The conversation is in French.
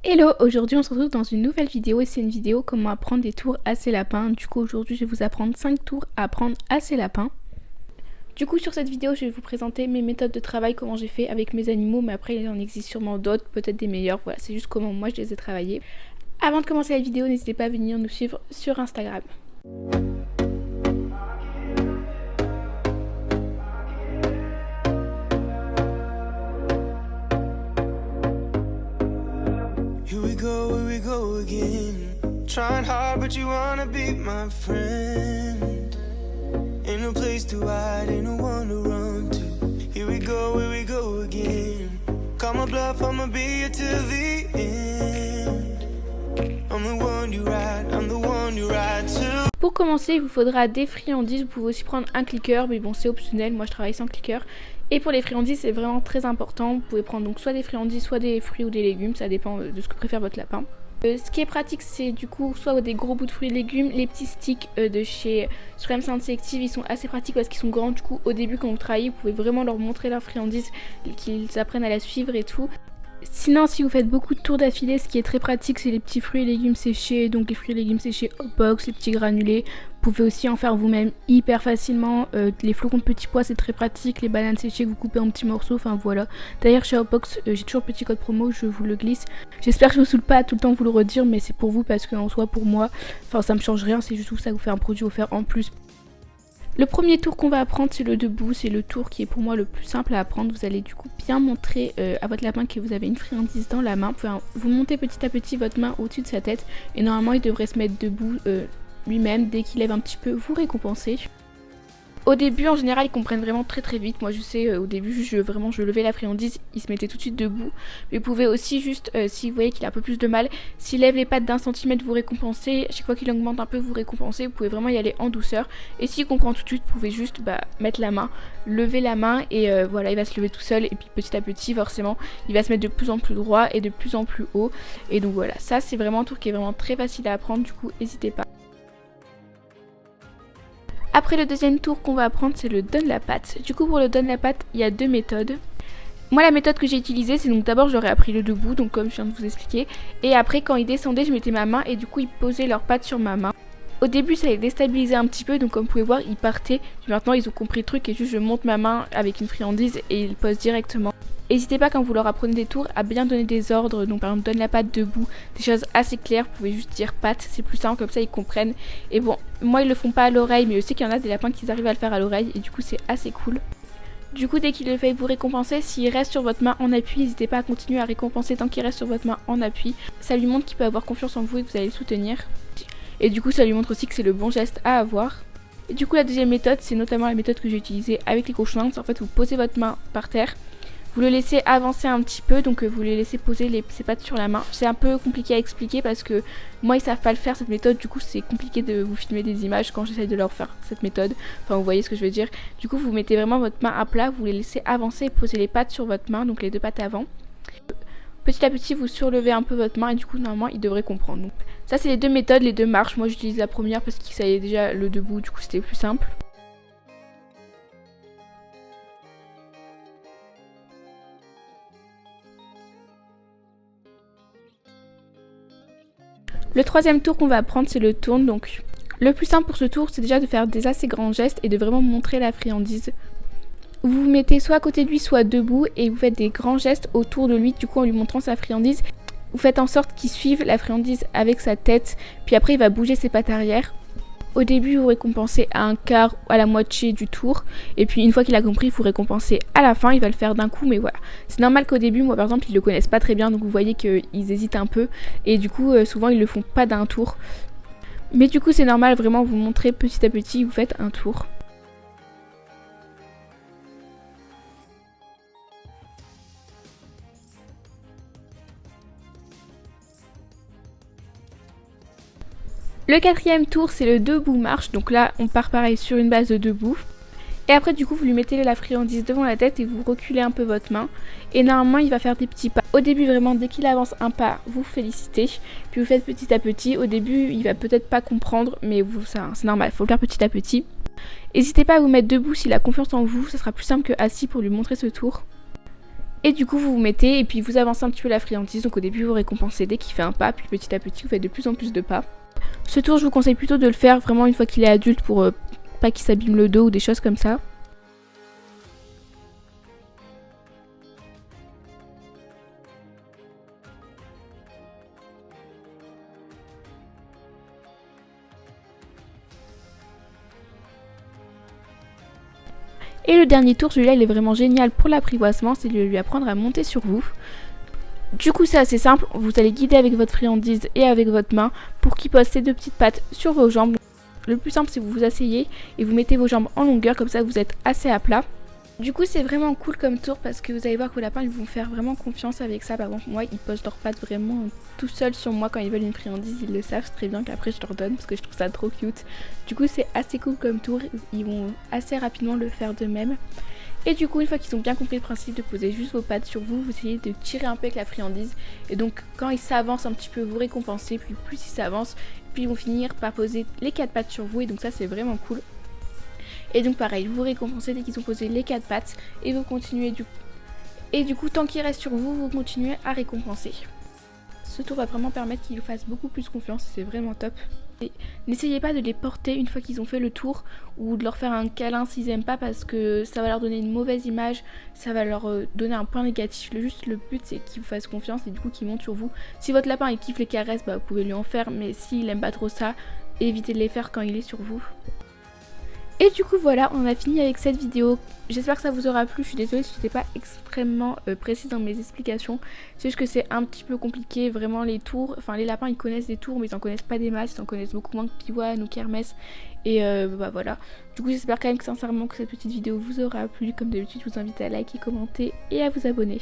Hello, aujourd'hui on se retrouve dans une nouvelle vidéo et c'est une vidéo comment apprendre des tours à ses lapins. Du coup aujourd'hui je vais vous apprendre 5 tours à apprendre à ses lapins. Du coup sur cette vidéo je vais vous présenter mes méthodes de travail, comment j'ai fait avec mes animaux, mais après il en existe sûrement d'autres, peut-être des meilleures, voilà c'est juste comment moi je les ai travaillés. Avant de commencer la vidéo n'hésitez pas à venir nous suivre sur Instagram. Here we go again. Trying hard, but you wanna be my friend. Ain't no place to hide, ain't no one to run to. Here we go again. Call my bluff, I'ma be here till the end. I'm the one you ride to. Pour commencer, il vous faudra des friandises. Vous pouvez aussi prendre un clicker, mais bon, c'est optionnel. Moi, je travaille sans clicker. Et pour les friandises, c'est vraiment très important. Vous pouvez prendre donc soit des friandises, soit des fruits ou des légumes. Ça dépend de ce que préfère votre lapin. Ce qui est pratique, c'est du coup soit des gros bouts de fruits et légumes. Les petits sticks de chez Supreme Sound Selective, ils sont assez pratiques parce qu'ils sont grands. Du coup, au début, quand vous travaillez, vous pouvez vraiment leur montrer leurs friandises, qu'ils apprennent à la suivre et tout. Sinon, si vous faites beaucoup de tours d'affilée, ce qui est très pratique, c'est les petits fruits et légumes séchés. Donc les fruits et légumes séchés Hotbox, les petits granulés. Vous pouvez aussi en faire vous-même hyper facilement. Les flocons de petits pois, c'est très pratique. Les bananes séchées que vous coupez en petits morceaux, enfin voilà. D'ailleurs, chez Hotbox, j'ai toujours le petit code promo, je vous le glisse. J'espère que je vous saoule pas à tout le temps vous le redire, mais c'est pour vous parce qu'en soi, pour moi, enfin ça me change rien, c'est juste que ça vous fait un produit offert en plus. Le premier tour qu'on va apprendre, c'est le debout. C'est le tour qui est pour moi le plus simple à apprendre. Vous allez du coup bien montrer à votre lapin que vous avez une friandise dans la main. Vous montez petit à petit votre main au-dessus de sa tête. Et normalement, il devrait se mettre debout lui-même. Dès qu'il lève un petit peu, vous récompensez. Au début, en général, ils comprennent vraiment très vite. Moi, je sais, au début, je levais la friandise, il se mettait tout de suite debout. Mais vous pouvez aussi juste, si vous voyez qu'il a un peu plus de mal, s'il lève les pattes d'1 centimètre, vous récompensez. À chaque fois qu'il augmente un peu, vous récompensez. Vous pouvez vraiment y aller en douceur. Et s'il comprend tout de suite, vous pouvez juste mettre la main, lever la main et voilà, il va se lever tout seul. Et puis petit à petit, forcément, il va se mettre de plus en plus droit et de plus en plus haut. Et donc voilà, ça c'est vraiment un tour qui est vraiment très facile à apprendre. Du coup, n'hésitez pas. Après le deuxième tour qu'on va apprendre, c'est le donne la patte. Du coup, pour le donne la patte, il y a 2 méthodes. Moi, la méthode que j'ai utilisée, c'est donc d'abord j'aurais appris le debout, donc comme je viens de vous expliquer. Et après, quand ils descendaient, je mettais ma main et du coup, ils posaient leurs pattes sur ma main. Au début, ça les déstabilisait un petit peu, donc comme vous pouvez voir, ils partaient. Puis maintenant, ils ont compris le truc et juste je monte ma main avec une friandise et ils posent directement. N'hésitez pas quand vous leur apprenez des tours à bien donner des ordres, donc par exemple donne la patte debout, des choses assez claires, vous pouvez juste dire patte, c'est plus simple comme ça ils comprennent. Et bon, moi ils le font pas à l'oreille, mais je sais qu'il y en a des lapins qui arrivent à le faire à l'oreille et du coup c'est assez cool. Du coup dès qu'il le fait vous récompenser, s'il reste sur votre main en appui, n'hésitez pas à continuer à récompenser tant qu'il reste sur votre main en appui. Ça lui montre qu'il peut avoir confiance en vous et que vous allez le soutenir. Et du coup ça lui montre aussi que c'est le bon geste à avoir. Et du coup la deuxième méthode, c'est notamment la méthode que j'ai utilisée avec les cochons. En fait vous posez votre main par terre. Vous le laissez avancer un petit peu, donc vous les laissez poser ses pattes sur la main. C'est un peu compliqué à expliquer parce que moi ils savent pas le faire cette méthode, du coup c'est compliqué de vous filmer des images quand j'essaye de leur faire cette méthode. Enfin vous voyez ce que je veux dire. Du coup vous mettez vraiment votre main à plat, vous les laissez avancer et poser les pattes sur votre main, donc les 2 pattes avant. Petit à petit vous surlevez un peu votre main et du coup normalement ils devraient comprendre. Donc, ça c'est les 2 méthodes, les 2 marches. Moi j'utilise la première parce qu'il savait déjà le debout, du coup c'était plus simple. Le troisième tour qu'on va apprendre, c'est le tourne. Donc, le plus simple pour ce tour, c'est déjà de faire des assez grands gestes et de vraiment montrer la friandise. Vous vous mettez soit à côté de lui, soit debout et vous faites des grands gestes autour de lui, du coup en lui montrant sa friandise. Vous faites en sorte qu'il suive la friandise avec sa tête, puis après il va bouger ses pattes arrière. Au début, vous récompensez à un quart ou à la moitié du tour. Et puis, une fois qu'il a compris, vous récompensez à la fin. Il va le faire d'un coup, mais voilà. C'est normal qu'au début, moi par exemple, ils le connaissent pas très bien. Donc, vous voyez qu'ils hésitent un peu. Et du coup, souvent, ils le font pas d'un tour. Mais du coup, c'est normal, vraiment, vous montrez petit à petit, vous faites un tour. Le quatrième tour, c'est le debout marche. Donc là, on part pareil sur une base de debout. Et après, du coup, vous lui mettez la friandise devant la tête et vous reculez un peu votre main. Et normalement, il va faire des petits pas. Au début, vraiment, dès qu'il avance un pas, vous félicitez. Puis vous faites petit à petit. Au début, il va peut-être pas comprendre, mais c'est normal, il faut le faire petit à petit. N'hésitez pas à vous mettre debout s'il a confiance en vous. Ça sera plus simple que assis pour lui montrer ce tour. Et du coup vous vous mettez et puis vous avancez un petit peu la friandise. Donc au début vous récompensez dès qu'il fait un pas, puis petit à petit vous faites de plus en plus de pas. Ce tour je vous conseille plutôt de le faire vraiment une fois qu'il est adulte pour pas qu'il s'abîme le dos ou des choses comme ça. Et le dernier tour, celui-là il est vraiment génial pour l'apprivoisement, c'est de lui apprendre à monter sur vous. Du coup c'est assez simple, vous allez guider avec votre friandise et avec votre main pour qu'il pose ses deux petites pattes sur vos jambes. Le plus simple c'est que vous vous asseyez et vous mettez vos jambes en longueur, comme ça vous êtes assez à plat. Du coup c'est vraiment cool comme tour parce que vous allez voir que vos lapins ils vont faire vraiment confiance avec ça. Par exemple moi ils posent leurs pattes vraiment tout seuls sur moi quand ils veulent une friandise, ils le savent très bien qu'après je leur donne parce que je trouve ça trop cute. Du coup c'est assez cool comme tour, ils vont assez rapidement le faire d'eux-mêmes. Et du coup une fois qu'ils ont bien compris le principe de poser juste vos pattes sur vous, vous essayez de tirer un peu avec la friandise. Et donc quand ils s'avancent un petit peu vous récompensez, puis plus ils s'avancent, puis ils vont finir par poser les 4 pattes sur vous et donc ça c'est vraiment cool. Et donc pareil, vous récompensez dès qu'ils ont posé les 4 pattes et vous continuez du coup tant qu'il reste sur vous, vous continuez à récompenser. Ce tour va vraiment permettre qu'ils fassent beaucoup plus confiance, c'est vraiment top. N'essayez pas de les porter une fois qu'ils ont fait le tour ou de leur faire un câlin s'ils aiment pas parce que ça va leur donner une mauvaise image, ça va leur donner un point négatif. Le but c'est qu'ils vous fassent confiance et du coup qu'ils montent sur vous. Si votre lapin il kiffe les caresses, bah, vous pouvez lui en faire, mais s'il aime pas trop ça, évitez de les faire quand il est sur vous. Et du coup voilà, on a fini avec cette vidéo. J'espère que ça vous aura plu. Je suis désolée si je n'étais pas extrêmement précise dans mes explications. C'est juste que c'est un petit peu compliqué. Vraiment les tours, enfin les lapins ils connaissent des tours mais ils en connaissent pas des masses. Ils en connaissent beaucoup moins que Pivoine ou Kermesse. Et bah voilà. Du coup j'espère quand même que sincèrement que cette petite vidéo vous aura plu. Comme d'habitude je vous invite à liker, commenter et à vous abonner.